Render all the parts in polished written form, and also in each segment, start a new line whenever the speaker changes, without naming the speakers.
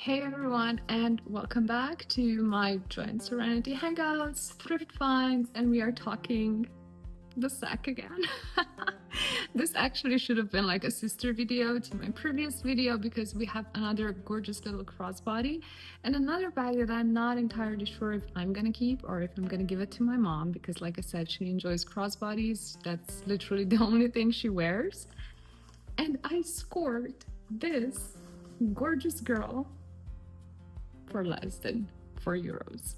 Hey everyone, and welcome back to my Joy Serenity Hangouts, Thrift Finds, and we are talking the Sak again. This actually should have been like a sister video to my previous video because we have another gorgeous little crossbody and another bag that I'm not entirely sure if I'm gonna keep or if I'm gonna give it to my mom because, like I said, she enjoys crossbodies. That's literally the only thing she wears. And I scored this gorgeous girl for less than €4.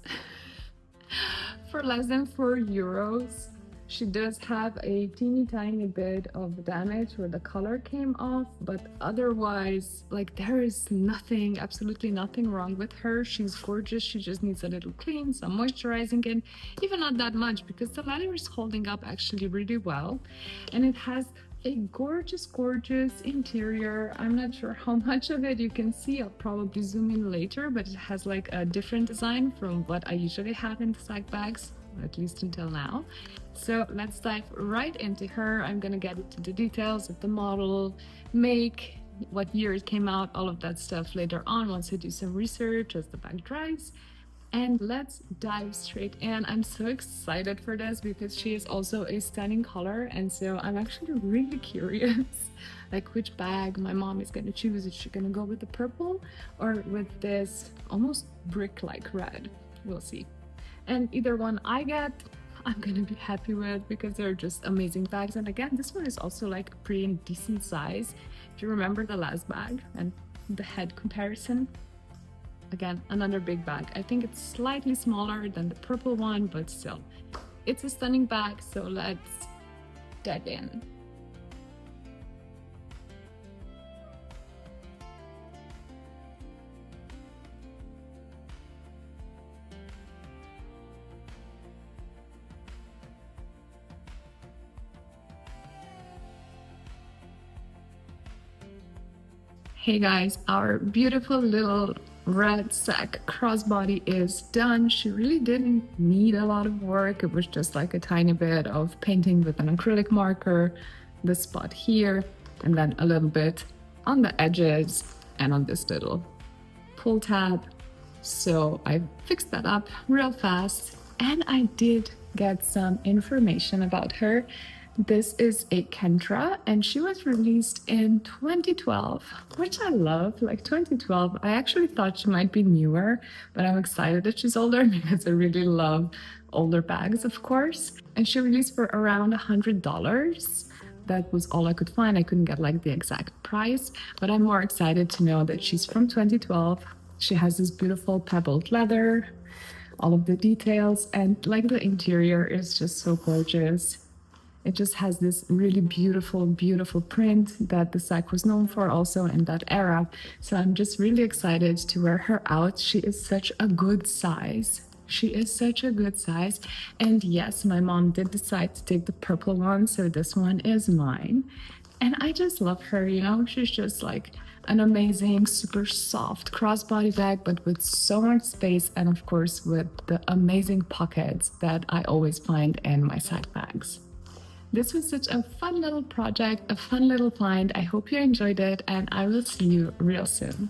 For less than €4. She does have a teeny tiny bit of damage where the color came off, but otherwise, like, there is nothing, absolutely nothing wrong with her. She's gorgeous. She just needs a little clean, some moisturizing, and even not that much because the leather is holding up actually really well. And it has a gorgeous interior. I'm not sure how much of it you can see. I'll probably zoom in later, but it has like a different design from what I usually have in the Sak bags, at least until now. So let's dive right into her. I'm gonna get into the details of the model, make, what year it came out, all of that stuff later on once I do some research as the bag dries. And let's dive straight in. I'm so excited for this because she is also a stunning color, and so I'm actually really curious like which bag my mom is gonna choose. Is she gonna go with the purple or with this almost brick-like red? We'll see. And either one I get, I'm gonna be happy with because they're just amazing bags. And again, this one is also like a pretty decent size. If you remember the last bag and the head comparison, again, another big bag. I think it's slightly smaller than the purple one, but still, it's a stunning bag. So let's dive in. Hey guys, our beautiful little red Sak crossbody is done. She really didn't need a lot of work. It was just like a tiny bit of painting with an acrylic marker, the spot here, and then a little bit on the edges and on this little pull tab. So I fixed that up real fast, and I did get some information about her. This is a Kendra, and she was released in 2012, which I love. Like 2012, I actually thought she might be newer, but I'm excited that she's older because I really love older bags, of course. And she released for around $100. That was all I could find. I couldn't get like the exact price, but I'm more excited to know that she's from 2012. She has this beautiful pebbled leather, all of the details, and like the interior is just so gorgeous. It just has this really beautiful print that the Sak was known for also in that era. So I'm just really excited to wear her out. She is such a good size. She is such a good size. And yes, my mom did decide to take the purple one, so this one is mine. And I just love her, you know, she's just like an amazing, super soft crossbody bag, but with so much space, and of course with the amazing pockets that I always find in my Sak bags. This was such a fun little project, a fun little find. I hope you enjoyed it, and I will see you real soon.